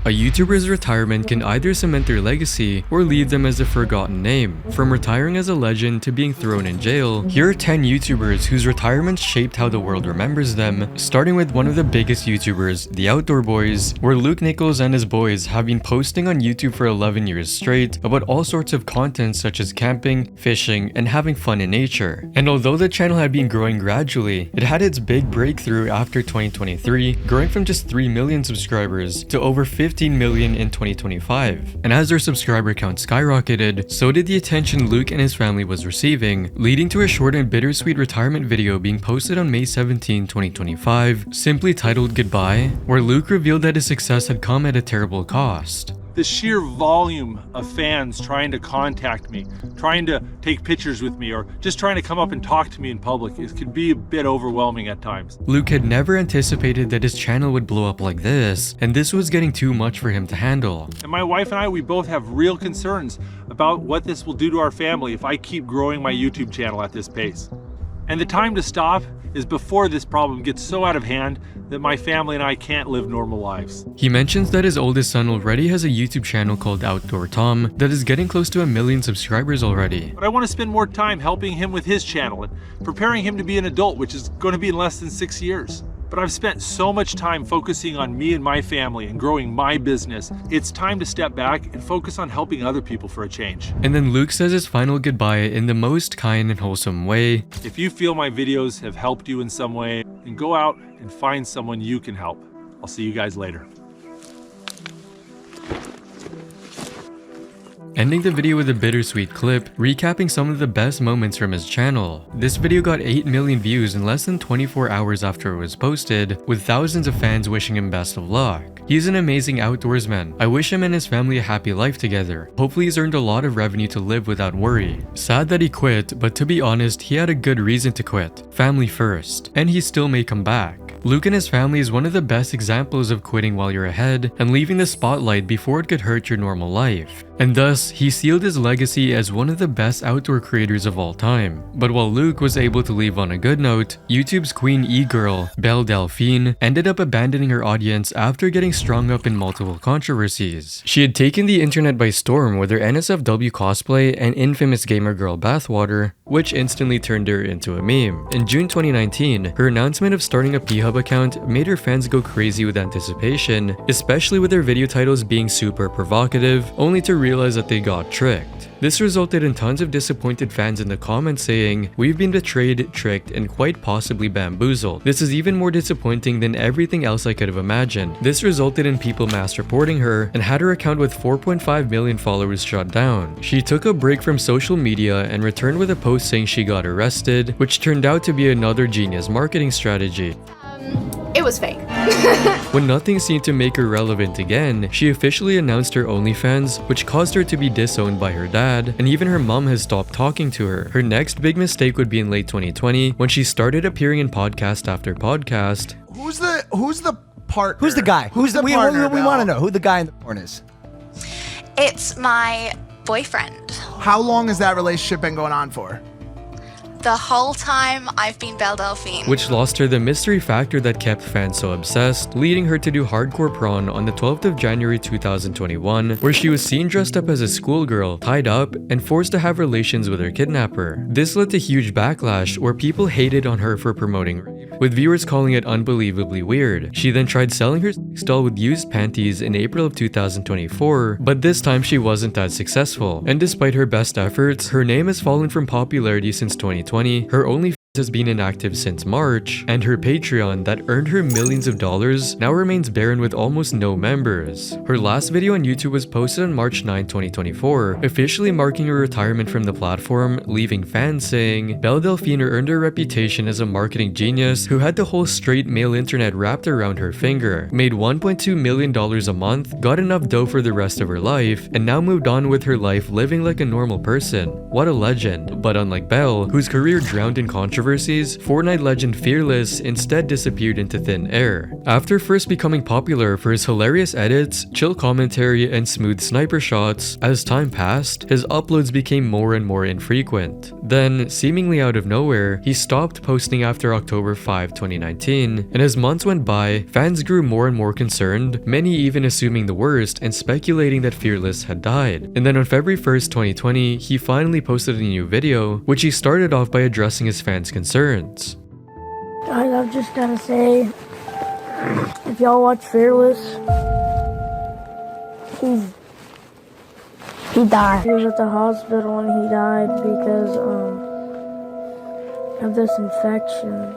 A YouTuber's retirement can either cement their legacy or leave them as a forgotten name. From retiring as a legend to being thrown in jail, here are 10 YouTubers whose retirements shaped how the world remembers them, starting with one of the biggest YouTubers, the Outdoor Boys, where Luke Nichols and his boys have been posting on YouTube for 11 years straight about all sorts of content such as camping, fishing, and having fun in nature. And although the channel had been growing gradually, it had its big breakthrough after 2023, growing from just 3 million subscribers to over 15 million in 2025. And as their subscriber count skyrocketed, so did the attention Luke and his family was receiving, leading to a short and bittersweet retirement video being posted on May 17, 2025, simply titled Goodbye, where Luke revealed that his success had come at a terrible cost. The sheer volume of fans trying to contact me, trying to take pictures with me, or just trying to come up and talk to me in public, it could be a bit overwhelming at times. Luke had never anticipated that his channel would blow up like this, and this was getting too much for him to handle. And my wife and I, we both have real concerns about what this will do to our family if I keep growing my YouTube channel at this pace. And the time to stop is before this problem gets so out of hand that my family and I can't live normal lives. He mentions that his oldest son already has a YouTube channel called Outdoor Tom that is getting close to 1 million subscribers already. But I want to spend more time helping him with his channel and preparing him to be an adult, which is going to be in less than 6 years. But I've spent so much time focusing on me and my family and growing my business. It's time to step back and focus on helping other people for a change. And then Luke says his final goodbye in the most kind and wholesome way. If you feel my videos have helped you in some way, then go out and find someone you can help. I'll see you guys later. Ending the video with a bittersweet clip, recapping some of the best moments from his channel. This video got 8 million views in less than 24 hours after it was posted, with thousands of fans wishing him best of luck. He's an amazing outdoorsman. I wish him and his family a happy life together. Hopefully he's earned a lot of revenue to live without worry. Sad that he quit, but to be honest, he had a good reason to quit. Family first. And he still may come back. Luke and his family is one of the best examples of quitting while you're ahead and leaving the spotlight before it could hurt your normal life. And thus, he sealed his legacy as one of the best outdoor creators of all time. But while Luke was able to leave on a good note, YouTube's queen e-girl, Belle Delphine, ended up abandoning her audience after getting strung up in multiple controversies. She had taken the internet by storm with her NSFW cosplay and infamous gamer girl bathwater, which instantly turned her into a meme. In June 2019, her announcement of starting a P-Hub account made her fans go crazy with anticipation, especially with her video titles being super provocative, only to realize that they got tricked. This resulted in tons of disappointed fans in the comments saying, "We've been betrayed, tricked, and quite possibly bamboozled. This is even more disappointing than everything else I could have imagined." This resulted in people mass reporting her and had her account with 4.5 million followers shut down. She took a break from social media and returned with a post saying she got arrested, which turned out to be another genius marketing strategy. It was fake. When nothing seemed to make her relevant again, she officially announced her OnlyFans, which caused her to be disowned by her dad, and even her mom has stopped talking to her. Her next big mistake would be in late 2020 when she started appearing in podcast after podcast. Who's the partner? Who's the guy? Who's the partner? We want to know who the guy in the porn is. It's my boyfriend. How long has that relationship been going on for? The whole time I've been Belle Delphine. Which lost her the mystery factor that kept fans so obsessed, leading her to do hardcore prawn on the 12th of January 2021, where she was seen dressed up as a schoolgirl, tied up, and forced to have relations with her kidnapper. This led to huge backlash where people hated on her for promoting rape, with viewers calling it unbelievably weird. She then tried selling her sex doll with used panties in April of 2024, but this time she wasn't that successful. And despite her best efforts, her name has fallen from popularity since 2020. Her OnlyFans has been inactive since March, and her Patreon that earned her millions of dollars now remains barren with almost no members. Her last video on YouTube was posted on March 9, 2024, officially marking her retirement from the platform, leaving fans saying, "Belle Delphine earned her reputation as a marketing genius who had the whole straight male internet wrapped around her finger, made $1.2 million a month, got enough dough for the rest of her life, and now moved on with her life living like a normal person. What a legend." But unlike Belle, whose career drowned in controversy controversies, Fortnite legend Fearless instead disappeared into thin air. After first becoming popular for his hilarious edits, chill commentary, and smooth sniper shots, as time passed, his uploads became more and more infrequent. Then, seemingly out of nowhere, he stopped posting after October 5, 2019, and as months went by, fans grew more and more concerned, many even assuming the worst and speculating that Fearless had died. And then on February 1st, 2020, he finally posted a new video, which he started off by addressing his fans' concerns. Guys, I've just gotta say, if y'all watch Fearless, he died. He was at the hospital and he died because of this infection.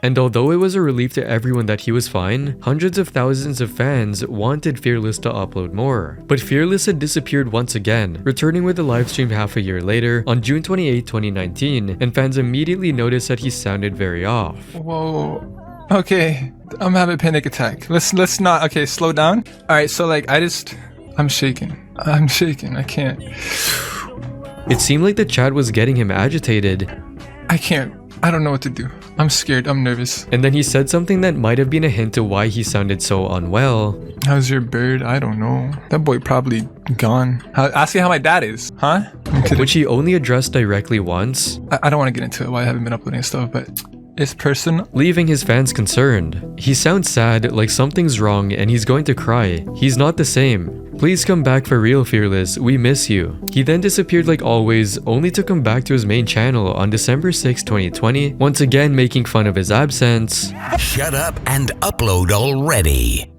And although it was a relief to everyone that he was fine, hundreds of thousands of fans wanted Fearless to upload more. But Fearless had disappeared once again, returning with a livestream half a year later on June 28, 2019, and fans immediately noticed that he sounded very off. Whoa. Okay, I'm having a panic attack. Let's not. Okay, slow down. All right, so like I'm shaking. I can't. It seemed like the chat was getting him agitated. I don't know what to do. I'm scared. I'm nervous. And then he said something that might have been a hint to why he sounded so unwell. How's your bird? I don't know. That boy probably gone. Ask me how my dad is, huh? Which he only addressed directly once. I don't want to get into it why I haven't been uploading stuff, but it's personal. Leaving his fans concerned. He sounds sad, like something's wrong and he's going to cry. He's not the same. Please come back for real, Fearless. We miss you. He then disappeared like always, only to come back to his main channel on December 6, 2020, once again making fun of his absence. Shut up and upload already.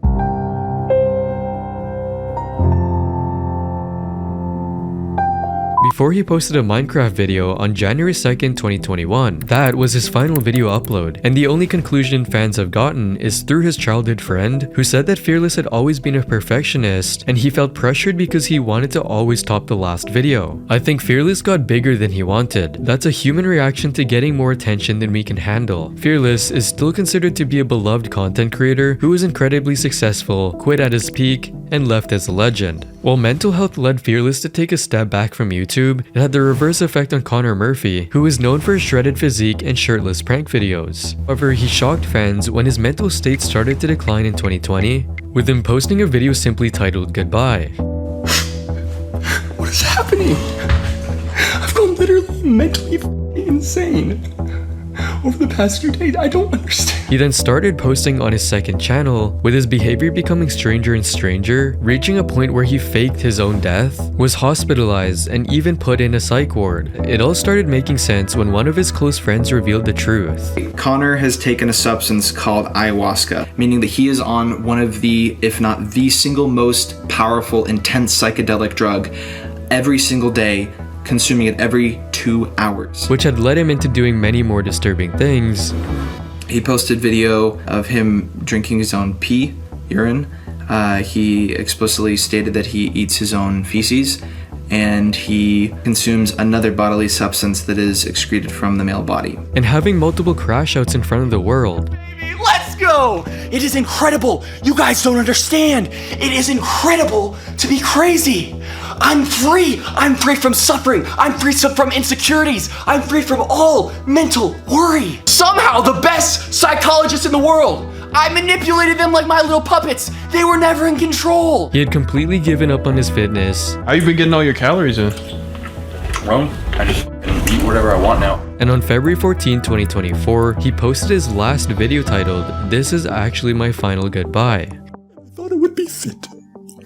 Before he posted a Minecraft video on January 2nd, 2021. That was his final video upload, and the only conclusion fans have gotten is through his childhood friend, who said that Fearless had always been a perfectionist, and he felt pressured because he wanted to always top the last video. I think Fearless got bigger than he wanted. That's a human reaction to getting more attention than we can handle. Fearless is still considered to be a beloved content creator who is incredibly successful, quit at his peak, and left as a legend. While mental health led Fearless to take a step back from YouTube, it had the reverse effect on Connor Murphy, who is known for his shredded physique and shirtless prank videos. However, he shocked fans when his mental state started to decline in 2020, with him posting a video simply titled Goodbye. What is happening? I've gone literally mentally insane over the past few days. I don't understand. He then started posting on his second channel, with his behavior becoming stranger and stranger, reaching a point where he faked his own death, was hospitalized, and even put in a psych ward. It all started making sense when one of his close friends revealed the truth. Connor has taken a substance called ayahuasca, meaning that he is on one of the, if not the single most powerful, intense psychedelic drug every single day, consuming it every 2 hours. Which had led him into doing many more disturbing things. He posted video of him drinking his own urine. He explicitly stated that he eats his own feces, and he consumes another bodily substance that is excreted from the male body. And having multiple crash outs in front of the world. Let's go! It is incredible! You guys don't understand! It is incredible to be crazy! I'm free! I'm free from suffering! I'm free from insecurities! I'm free from all mental worry! Somehow the best psychologists in the world! I manipulated them like my little puppets! They were never in control! He had completely given up on his fitness. How you been getting all your calories in? Rome, I just eat whatever I want now. And on February 14, 2024, he posted his last video titled, "This is actually my final goodbye." I thought it would be fit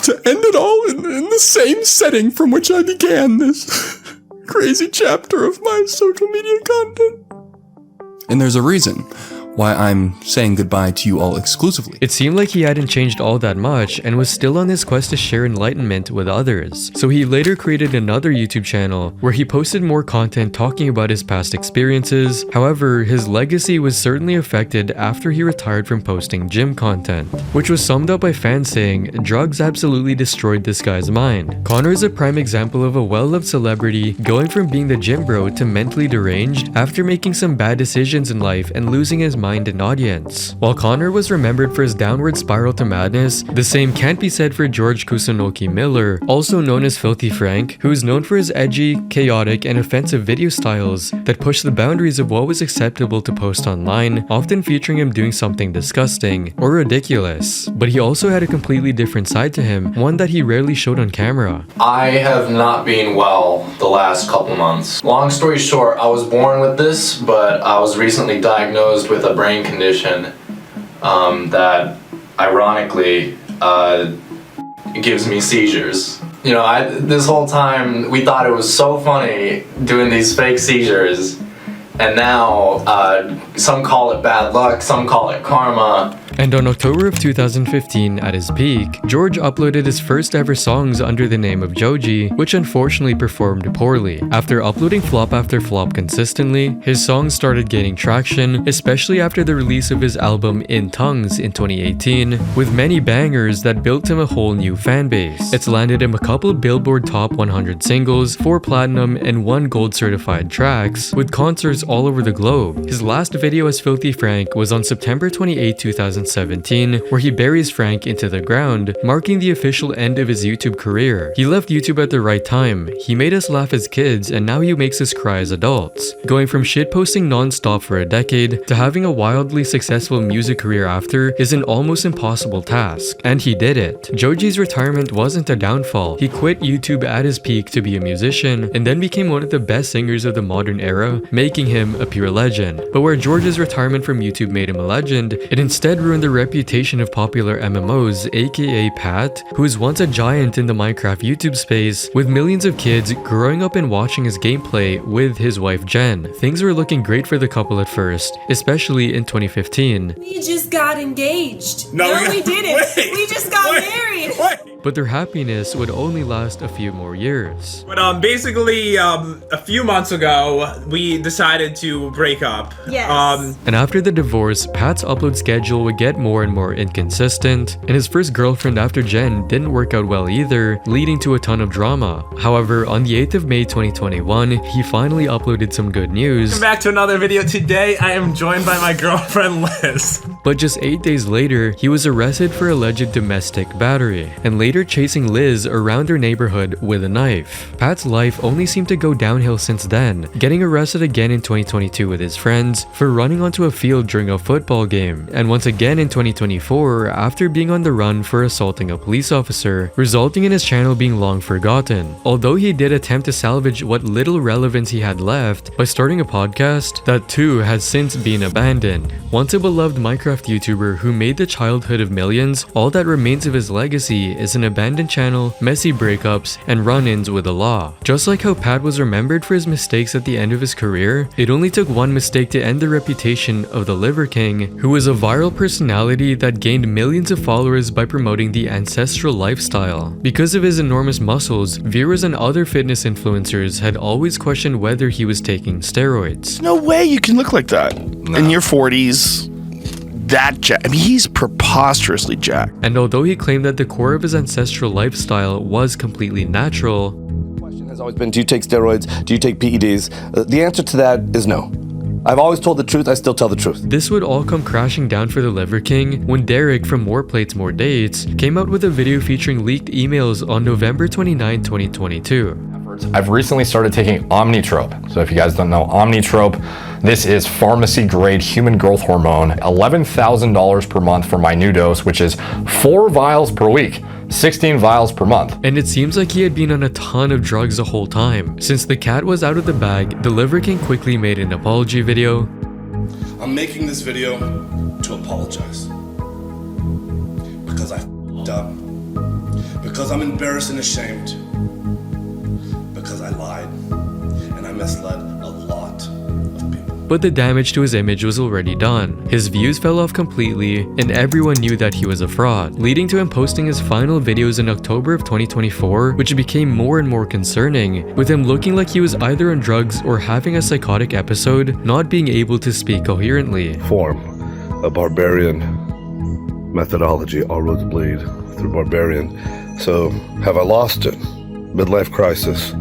to end it all in the same setting from which I began this crazy chapter of my social media content. And there's a reason why I'm saying goodbye to you all exclusively. It seemed like he hadn't changed all that much and was still on his quest to share enlightenment with others. So he later created another YouTube channel where he posted more content talking about his past experiences. However, his legacy was certainly affected after he retired from posting gym content, which was summed up by fans saying, "Drugs absolutely destroyed this guy's mind." Connor is a prime example of a well-loved celebrity going from being the gym bro to mentally deranged after making some bad decisions in life and losing his mind mind and audience. While Connor was remembered for his downward spiral to madness, the same can't be said for George Kusunoki Miller, also known as Filthy Frank, who is known for his edgy, chaotic, and offensive video styles that push the boundaries of what was acceptable to post online, often featuring him doing something disgusting or ridiculous. But he also had a completely different side to him, one that he rarely showed on camera. I have not been well the last couple months. Long story short, I was born with this, but I was recently diagnosed with a brain condition that ironically gives me seizures. You know, this whole time we thought it was so funny doing these fake seizures, and now some call it bad luck, some call it karma. And on October of 2015, at his peak, George uploaded his first ever songs under the name of Joji, which unfortunately performed poorly. After uploading flop after flop consistently, his songs started gaining traction, especially after the release of his album In Tongues in 2018, with many bangers that built him a whole new fanbase. It's landed him a couple Billboard Top 100 singles, 4 platinum and 1 gold certified tracks, with concerts all over the globe. His last video as Filthy Frank was on September 28, 2017, where he buries Frank into the ground, marking the official end of his YouTube career. He left YouTube at the right time. He made us laugh as kids, and now he makes us cry as adults. Going from shitposting non-stop for a decade to having a wildly successful music career after is an almost impossible task, and he did it. Joji's retirement wasn't a downfall. He quit YouTube at his peak to be a musician, and then became one of the best singers of the modern era, making him a pure legend. But where George's retirement from YouTube made him a legend, it instead ruined the reputation of popular MMOs, aka Pat, who was once a giant in the Minecraft YouTube space, with millions of kids growing up and watching his gameplay with his wife Jen. Things were looking great for the couple at first, especially in 2015. We just got engaged. No, we didn't. We just got married. But their happiness would only last a few more years. But basically, a few months ago, we decided to break up. Yes. And after the divorce, Pat's upload schedule would get more and more inconsistent, and his first girlfriend after Jen didn't work out well either, leading to a ton of drama. However, on the 8th of May 2021, he finally uploaded some good news. Welcome back to another video. Today, I am joined by my girlfriend, Liz. But just 8 days later, he was arrested for alleged domestic battery, and later chasing Liz around her neighborhood with a knife. Pat's life only seemed to go downhill since then, getting arrested again in 2022 with his friends for running onto a field during a football game, and once again in 2024 after being on the run for assaulting a police officer, resulting in his channel being long forgotten. Although he did attempt to salvage what little relevance he had left by starting a podcast, that too has since been abandoned. Once a beloved Minecraft YouTuber who made the childhood of millions, all that remains of his legacy is an abandoned channel, messy breakups, and run-ins with the law. Just like how Pat was remembered for his mistakes at the end of his career, it only took one mistake to end the reputation of the Liver King, who was a viral personality that gained millions of followers by promoting the ancestral lifestyle. Because of his enormous muscles, viewers and other fitness influencers had always questioned whether he was taking steroids. No way you can look like that in your 40s. I mean, he's preposterously jacked. And although he claimed that the core of his ancestral lifestyle was completely natural, the question has always been, do you take steroids? Do you take PEDs? The answer to that is no. I've always told the truth, I still tell the truth. This would all come crashing down for the Liver King when Derek from More Plates More Dates came out with a video featuring leaked emails on November 29, 2022. I've recently started taking Omnitrope. So if you guys don't know Omnitrope, this is pharmacy grade human growth hormone, $11,000 per month for my new dose, which is 4 vials per week. 16 vials per month. And it seems like he had been on a ton of drugs the whole time. Since the cat was out of the bag, the Liver King quickly made an apology video. I'm making this video to apologize. Because I f***ed up. Because I'm embarrassed and ashamed. Because I lied. And I misled a lot of people. But the damage to his image was already done. His views fell off completely, and everyone knew that he was a fraud, leading to him posting his final videos in October of 2024, which became more and more concerning, with him looking like he was either on drugs or having a psychotic episode, not being able to speak coherently. Form a barbarian methodology, all roads lead through barbarian. So, have I lost it? Midlife crisis.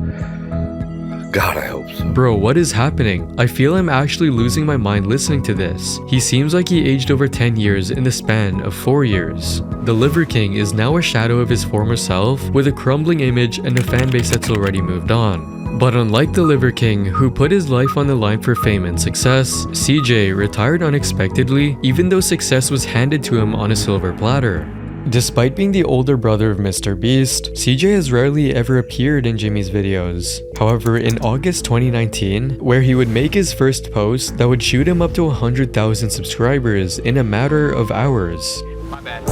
God, I hope so. Bro, what is happening? I feel I'm actually losing my mind listening to this. He seems like he aged over 10 years in the span of 4 years. The Liver King is now a shadow of his former self, with a crumbling image and a fanbase that's already moved on. But unlike the Liver King, who put his life on the line for fame and success, CJ retired unexpectedly, even though success was handed to him on a silver platter. Despite being the older brother of Mr. Beast, CJ has rarely ever appeared in Jimmy's videos. However, in August 2019, where he would make his first post that would shoot him up to 100,000 subscribers in a matter of hours.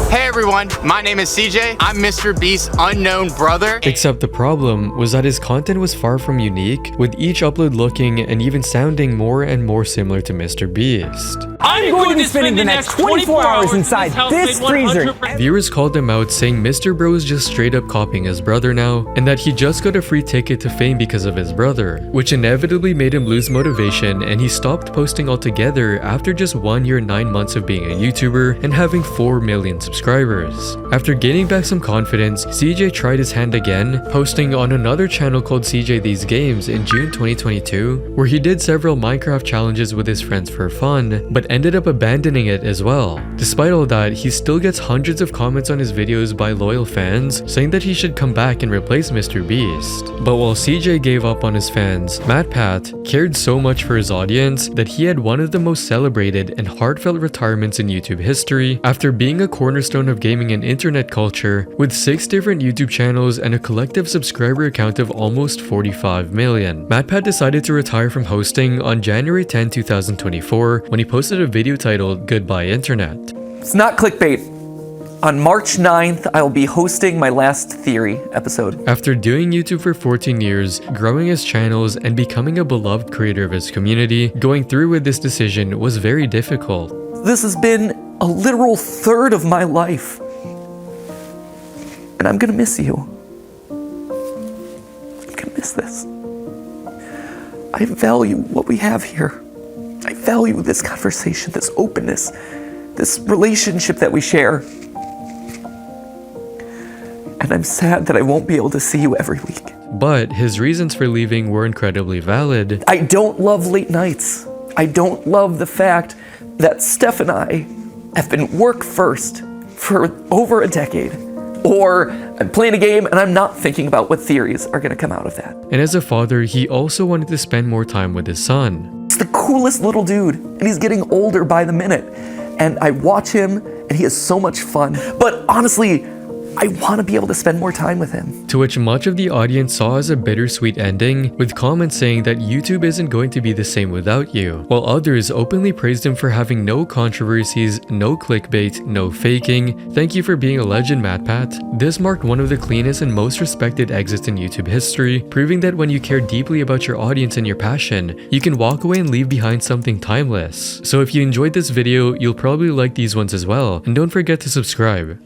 Hey everyone, my name is CJ. I'm Mr. Beast's unknown brother. Except the problem was that his content was far from unique, with each upload looking and even sounding more and more similar to Mr. Beast. I'm going to be spending the next 24 hours inside this freezer. Viewers called him out, saying Mr. Bro is just straight up copying his brother now, and that he just got a free ticket to fame because of his brother, which inevitably made him lose motivation, and he stopped posting altogether after just 1 year 9 months of being a YouTuber and having 4 million subscribers. After gaining back some confidence, CJ tried his hand again, posting on another channel called CJ These Games in June 2022, where he did several Minecraft challenges with his friends for fun, but ended up abandoning it as well. Despite all that, he still gets hundreds of comments on his videos by loyal fans saying that he should come back and replace Mr. Beast. But while CJ gave up on his fans, MatPat cared so much for his audience that he had one of the most celebrated and heartfelt retirements in YouTube history after being a cornerstone of gaming and internet culture, with 6 different YouTube channels and a collective subscriber account of almost 45 million. MatPat decided to retire from hosting on January 10, 2024 when he posted a video titled Goodbye Internet. It's not clickbait. On March 9th, I'll be hosting my last Theory episode. After doing YouTube for 14 years, growing his channels, and becoming a beloved creator of his community, going through with this decision was very difficult. This has been a literal third of my life. And I'm gonna miss you. I'm gonna miss this. I value what we have here. I value this conversation, this openness, this relationship that we share. And I'm sad that I won't be able to see you every week. But his reasons for leaving were incredibly valid. I don't love late nights. I don't love the fact that Steph and I have been work first for over a decade. Or I'm playing a game and I'm not thinking about what theories are gonna come out of that. And as a father, he also wanted to spend more time with his son. He's the coolest little dude, and he's getting older by the minute. And I watch him, and he has so much fun. But honestly, I want to be able to spend more time with him. To which much of the audience saw as a bittersweet ending, with comments saying that YouTube isn't going to be the same without you, while others openly praised him for having no controversies, no clickbait, no faking. Thank you for being a legend, MatPat. This marked one of the cleanest and most respected exits in YouTube history, proving that when you care deeply about your audience and your passion, you can walk away and leave behind something timeless. So if you enjoyed this video, you'll probably like these ones as well, and don't forget to subscribe.